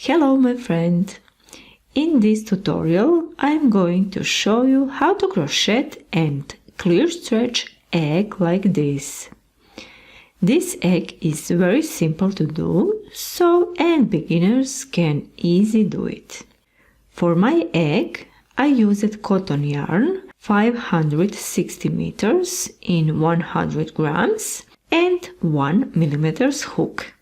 Hello my friend! In this tutorial I'm going to show you how to crochet and clear stretch egg like this. This egg is very simple to do, so and beginners can easily do it. For my egg I used cotton yarn 560 meters in 100 grams and 1 mm hook.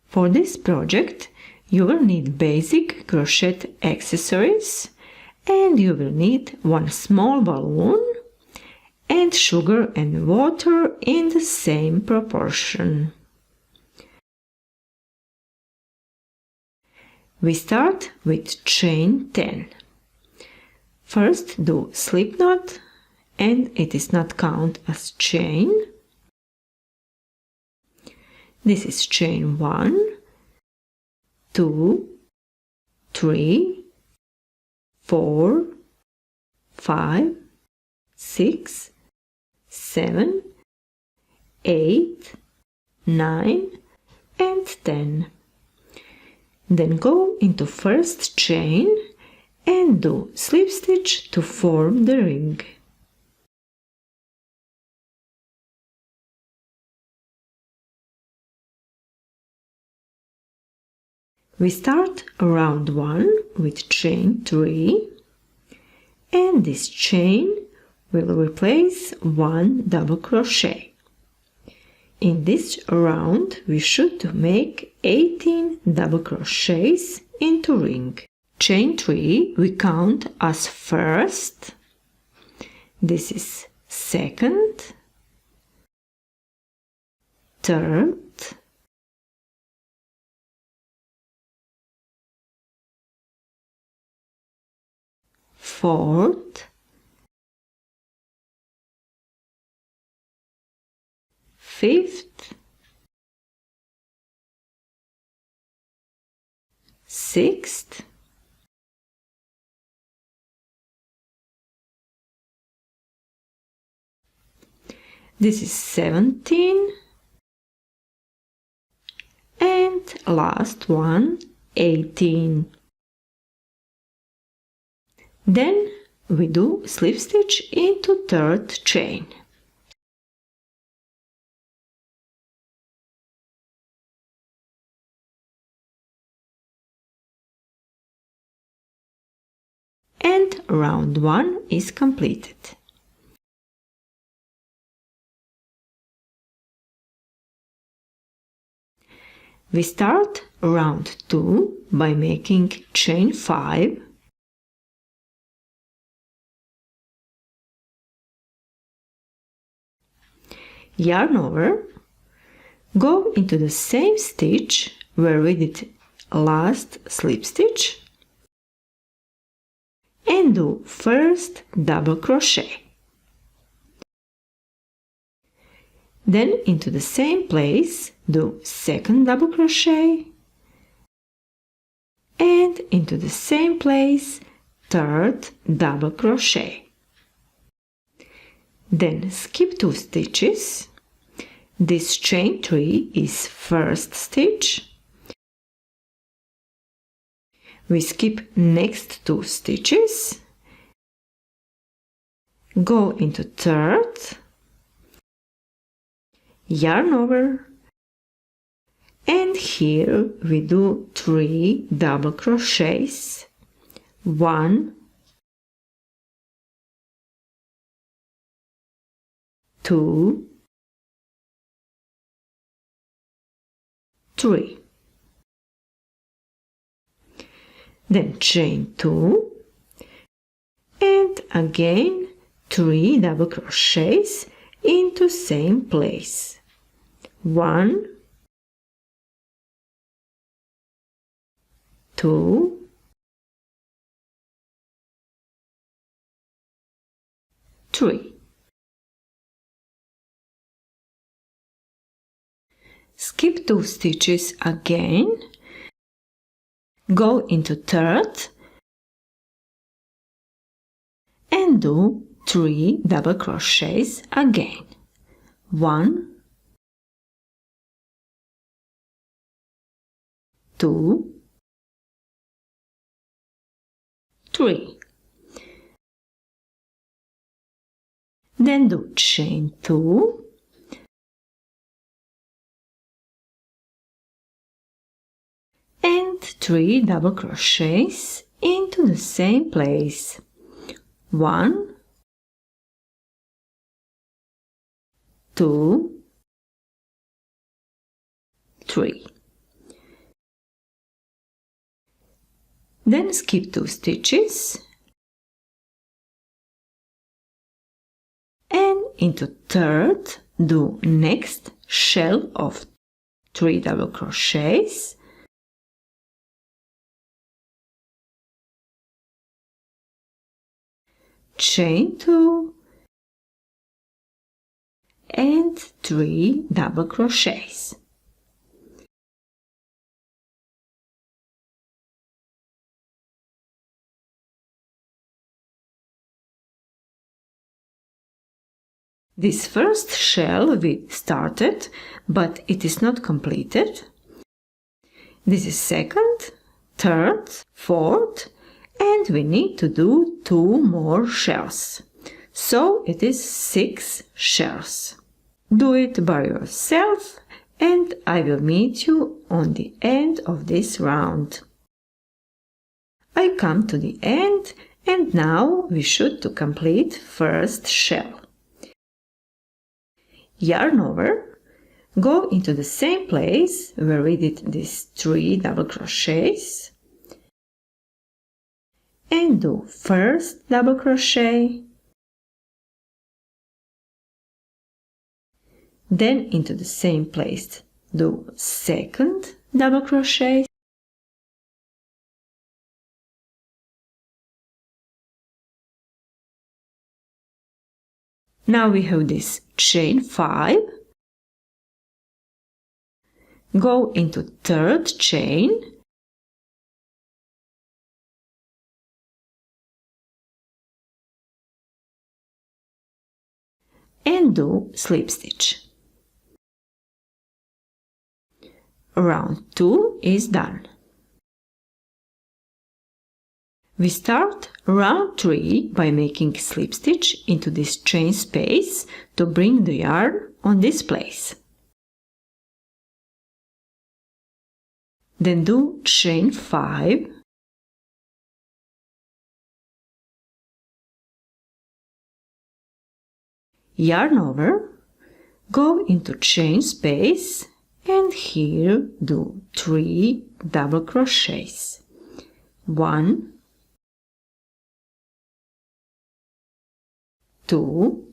For this project you will need basic crochet accessories and you will need one small balloon and sugar and water in the same proportion. We start with chain 10. First do slip knot and it is not count as chain. This is chain 1, 2, 3, 4, 5, 6, 7, 8, 9 and 10. Then go into first chain and do slip stitch to form the ring. We start round 1 with chain 3 and this chain will replace 1 double crochet. In this round we should make 18 double crochets into ring. Chain 3 we count as first, this is second, third, fourth, fifth, sixth, this is 17 and last one 18. Then we do slip stitch into third chain. And round 1 is completed. We start round 2 by making chain 5, yarn over, go into the same stitch where we did last slip stitch and do first double crochet. Then into the same place do second double crochet and into the same place third double crochet. Then skip 2 stitches. This chain 3 is first stitch. We skip next 2 stitches, go into third, yarn over, and here we do 3 double crochets, 1, 2, 3. Then chain 2 and again 3 double crochets into same place. 1, 2, 3. Skip 2 stitches again, go into third and do 3 double crochets again. 1, 2, 3. Then do chain 2 and 3 double crochets into the same place. 1, 2, 3. Then skip 2 stitches and into third do next shell of 3 double crochets, chain 2 and 3 double crochets. This first shell we started, but it is not completed. This is second, third, fourth, and we need to do 2 more shells. So it is 6 shells. Do it by yourself and I will meet you on the end of this round. I come to the end and now we should to complete first shell. Yarn over, go into the same place where we did these 3 double crochets and do first double crochet, then into the same place do second double crochet, now we have this chain 5, go into third chain and do slip stitch. Round 2 is done. We start round 3 by making slip stitch into this chain space to bring the yarn on this place. Then do chain 5, yarn over, go into chain space and here do 3 double crochets. 1, 2,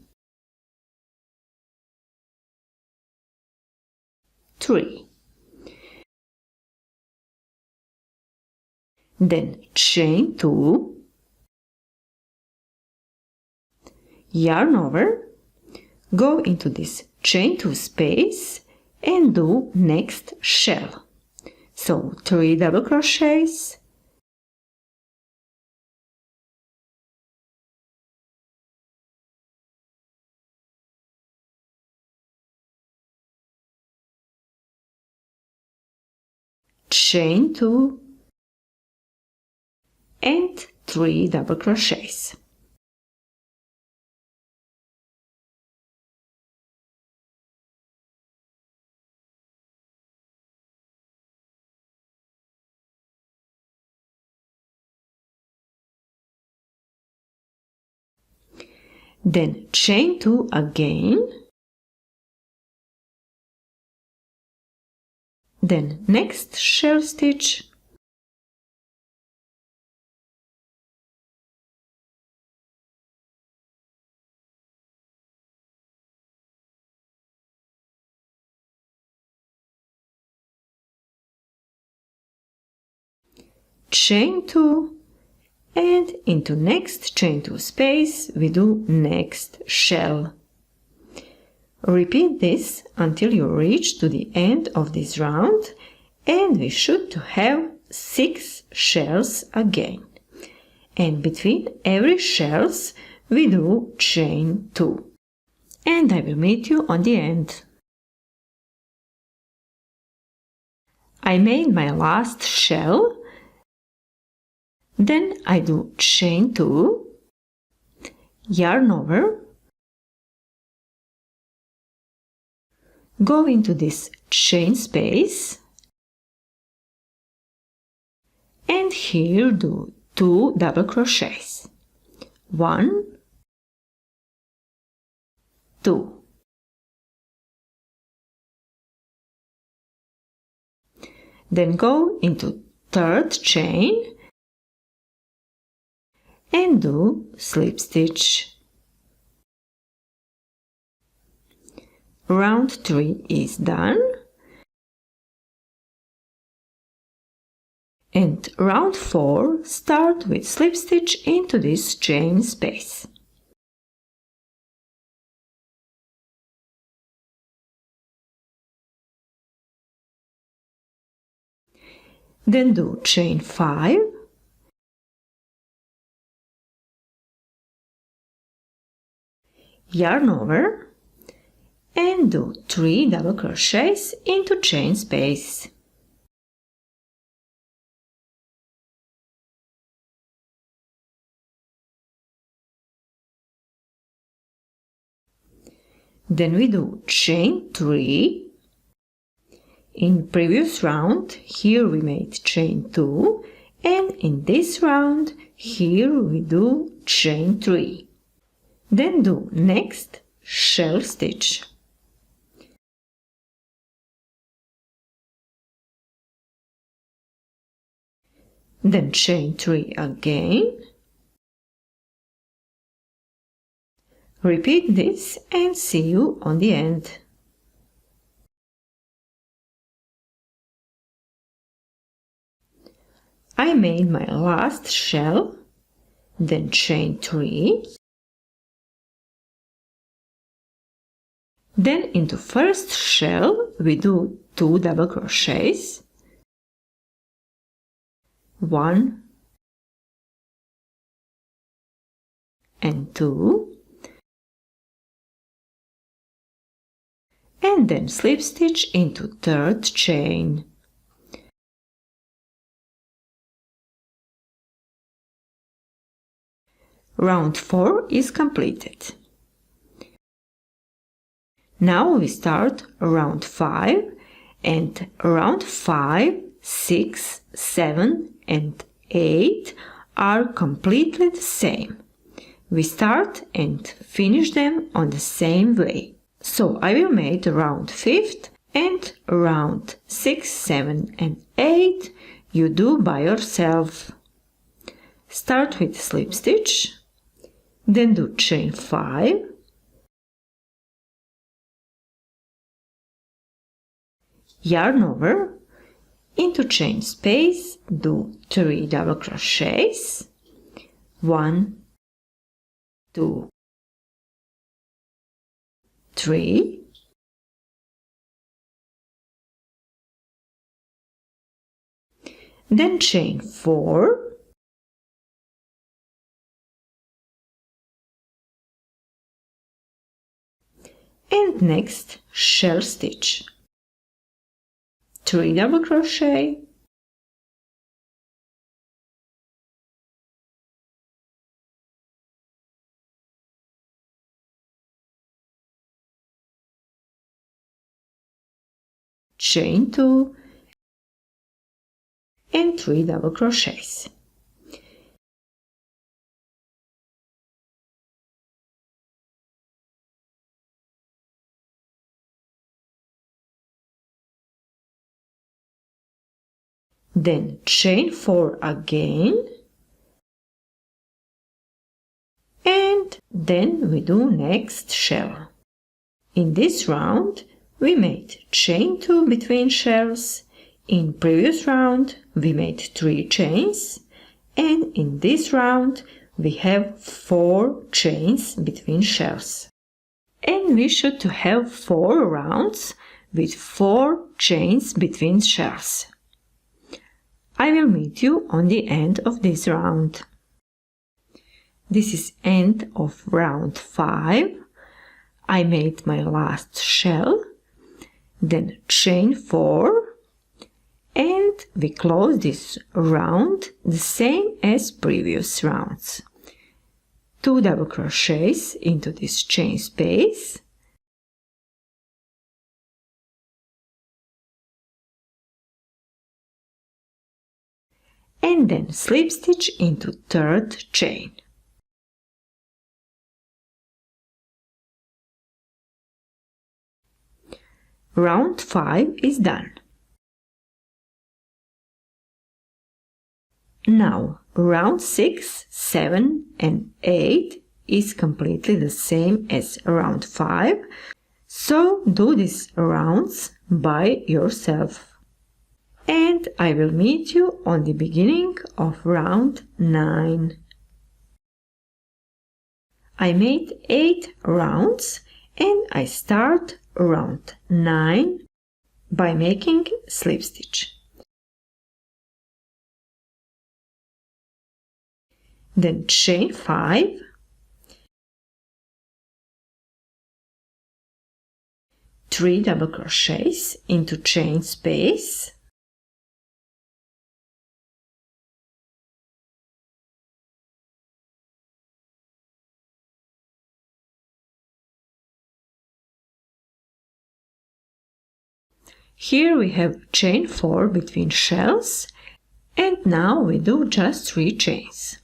3. Then chain 2, yarn over, go into this chain 2 space and do next shell. So 3 double crochets, chain 2 and 3 double crochets. Then chain 2 again, then next shell stitch, chain 2 and into next chain 2 space we do next shell. Repeat this until you reach to the end of this round and we should have 6 shells again. And between every shells we do chain 2. And I will meet you on the end. I made my last shell. Then I do chain 2, yarn over, go into this chain space, and here do 2 double crochets. 1, 2. Then go into third chain and do slip stitch. Round 3 is done. And round 4 start with slip stitch into this chain space. Then do chain 5, yarn over, and do 3 double crochets into chain space. Then we do chain 3. In previous round, here we made chain 2, and in this round, here we do chain 3. Then do next shell stitch. Then chain 3 again. Repeat this and see you on the end. I made my last shell, then chain 3, then into first shell we do 2 double crochets, 1 and 2, and then slip stitch into third chain. Round 4 is completed. Now we start round 5, and round 5, 6, 7 and 8 are completely the same. We start and finish them on the same way. So I will make round 5th and round 6, 7 and 8 you do by yourself. Start with slip stitch, then do chain 5, yarn over, into chain space do 3 double crochets, 1, 2, 3, then chain 4, and next shell stitch, 3 double crochet, chain 2 and 3 double crochets. Then chain 4 again, and then we do next shell. In this round we made chain 2 between shells, in previous round we made 3 chains, and in this round we have 4 chains between shells. And we should have 4 rounds with 4 chains between shells. I will meet you on the end of this round. This is end of round 5. I made my last shell, then chain 4, and we close this round the same as previous rounds. 2 double crochets into this chain space, and then slip stitch into third chain. Round 5 is done. Now round 6, 7 and 8 is completely the same as round 5, so do these rounds by yourself. And I will meet you on the beginning of round 9. I made 8 rounds and I start round 9 by making slip stitch. Then chain 5, three double crochets into chain space, here we have chain 4 between shells, and now we do just 3 chains.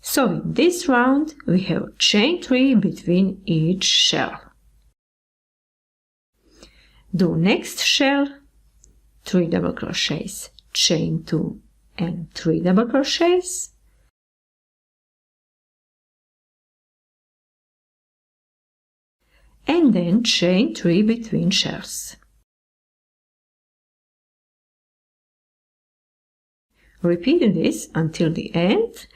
So in this round we have chain 3 between each shell. Do next shell, 3 double crochets, chain 2 and 3 double crochets, and then chain 3 between shells. Repeat this until the end,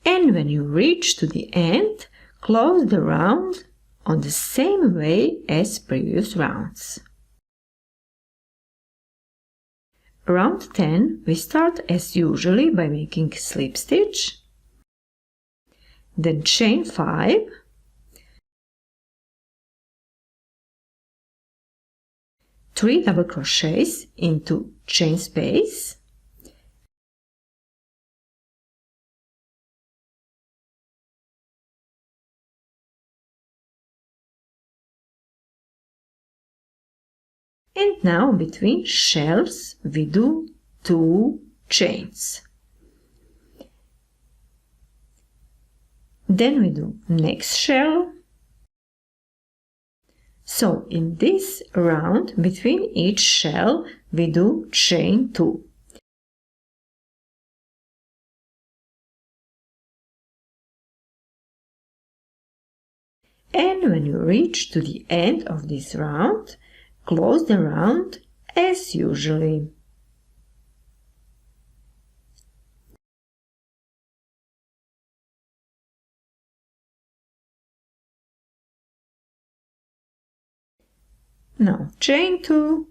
and when you reach to the end, close the round on the same way as previous rounds. Round 10 we start as usually by making slip stitch, then chain 5, three double crochets into chain space, and now between shells we do 2 chains. Then we do next shell. So in this round between each shell we do chain 2. And when you reach to the end of this round, close the round as usually. Now chain 2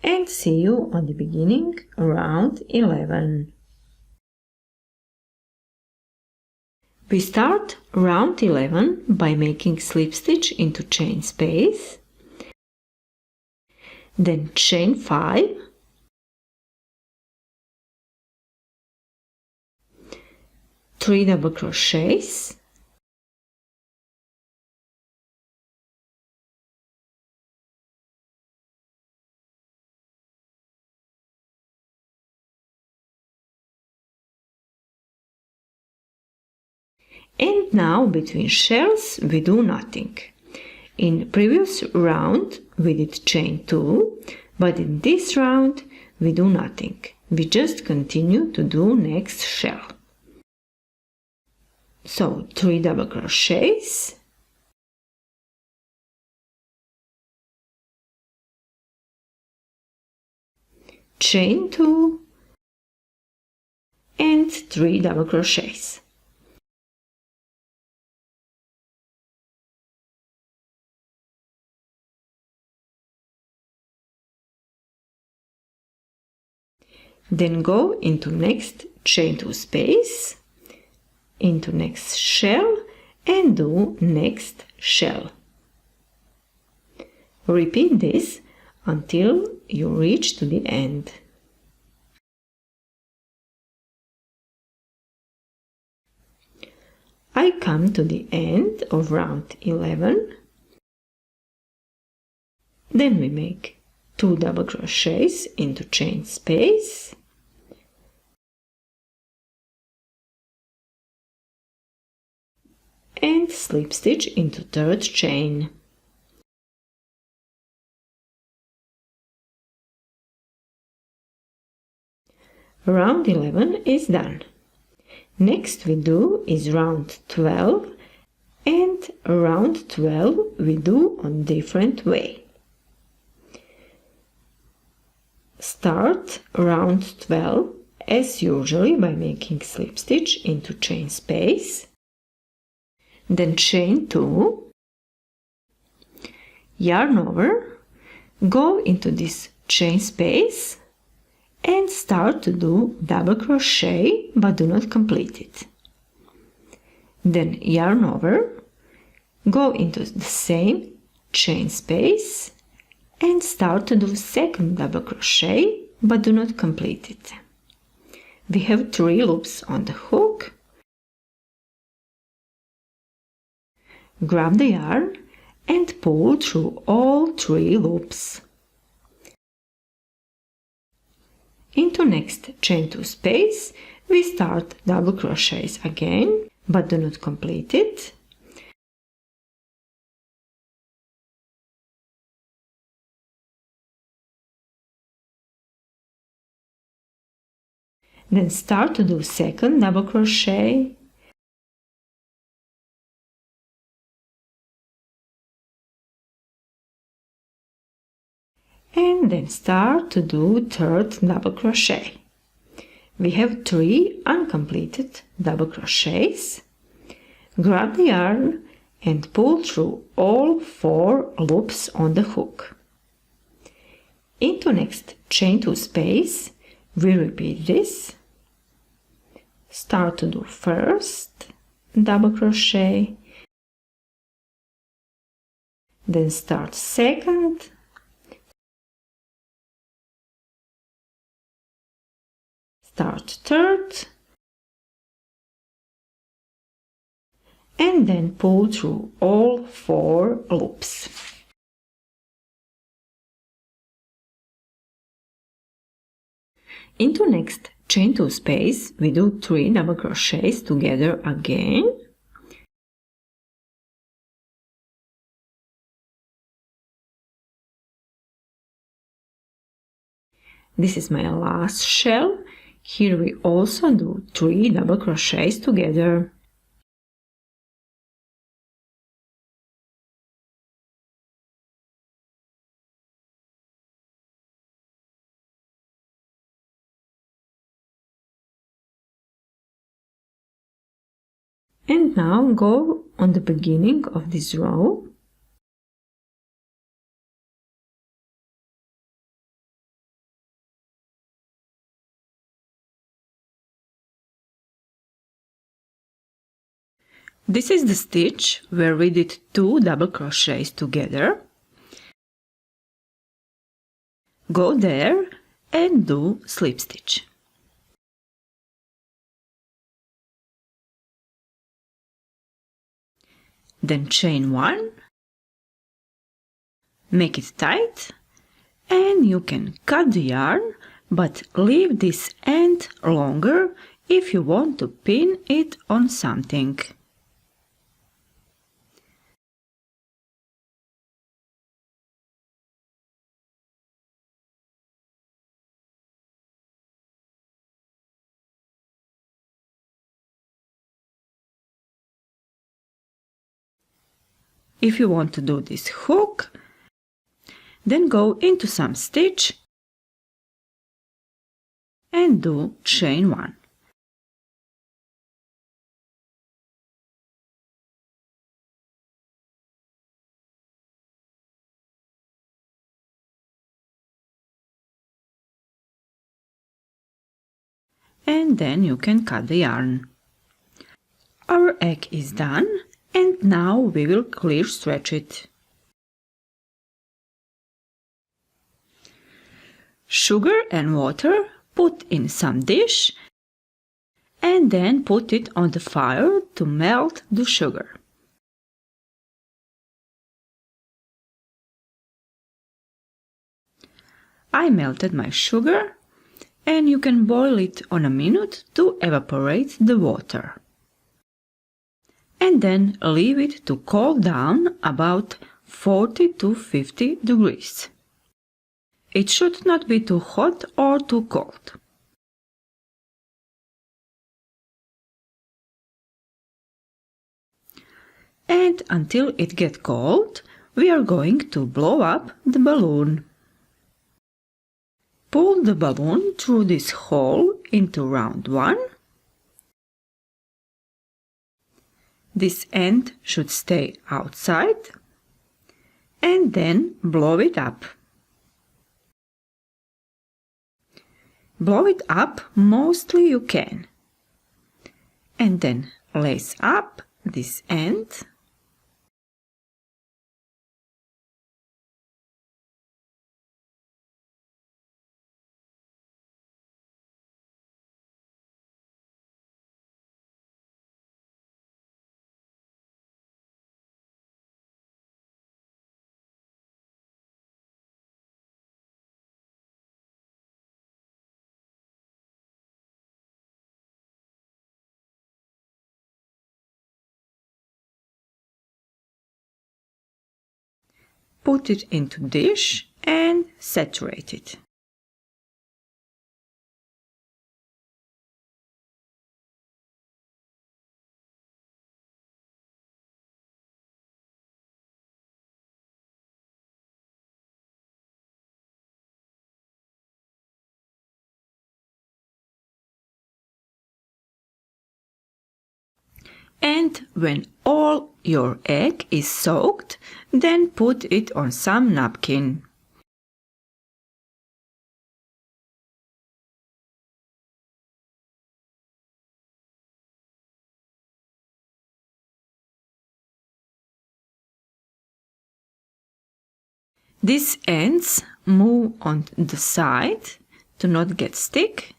and see you on the beginning round 11. We start round 11 by making slip stitch into chain space, then chain 5, three double crochets, and now between shells we do nothing. In previous round we did chain 2, but in this round we do nothing. We just continue to do next shell. So 3 double crochets, chain 2 and 3 double crochets. Then go into next chain 2 space, into next shell and do next shell. Repeat this until you reach to the end. I come to the end of round 11. Then we make 2 double crochets into chain space, and slip stitch into 3rd chain. Round 11 is done. Next we do is round 12, and round 12 we do on different way. Start round 12 as usually by making slip stitch into chain space, then chain 2, yarn over, go into this chain space and start to do double crochet, but do not complete it. Then yarn over, go into the same chain space and start to do 2nd double crochet, but do not complete it. We have 3 loops on the hook. Grab the yarn and pull through all 3 loops. Into next chain 2 space, we start double crochets again, but do not complete it. Then start to do 2nd double crochet, and then start to do 3rd double crochet. We have 3 uncompleted double crochets. Grab the yarn and pull through all 4 loops on the hook. Into next chain 2 space, we repeat this. Start to do 1st double crochet, then start 2nd, start 3rd, and then pull through all 4 loops. Into next chain 2 space, we do 3 double crochets together again. This is my last shell. Here we also do 3 double crochets together. And now go on the beginning of this row. This is the stitch where we did 2 double crochets together. Go there and do slip stitch. Then chain 1, make it tight, and you can cut the yarn, but leave this end longer if you want to pin it on something. If you want to do this hook, then go into some stitch and do chain 1. And then you can cut the yarn. Our egg is done, And now we will clear stretch it. Sugar and water put in some dish and then put it on the fire to melt the sugar. I melted my sugar, and you can boil it on a minute to evaporate the water. And then leave it to cool down about 40 to 50 degrees. It should not be too hot or too cold. And until it gets cold, we are going to blow up the balloon. Pull the balloon through this hole into round 1. This end should stay outside, and then blow it up. Blow it up mostly you can, and then lace up this end. Put it into dish and saturate it. And when all your egg is soaked, then put it on some napkin. These ends move on the side to not get stick.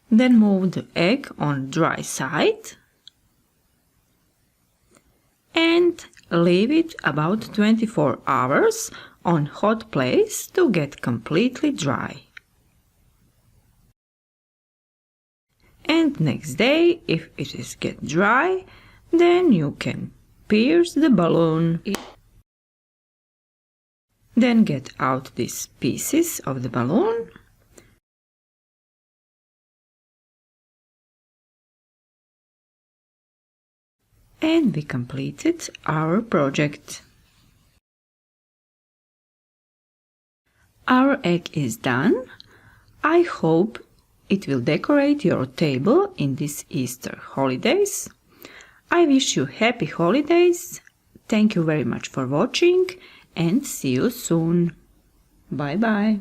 Then move the egg on dry side and leave it about 24 hours on hot place to get completely dry. And next day, if it is get dry, then you can pierce the balloon. Then get out these pieces of the balloon. And we completed our project. Our egg is done. I hope it will decorate your table in these Easter holidays. I wish you happy holidays. Thank you very much for watching and see you soon. Bye bye.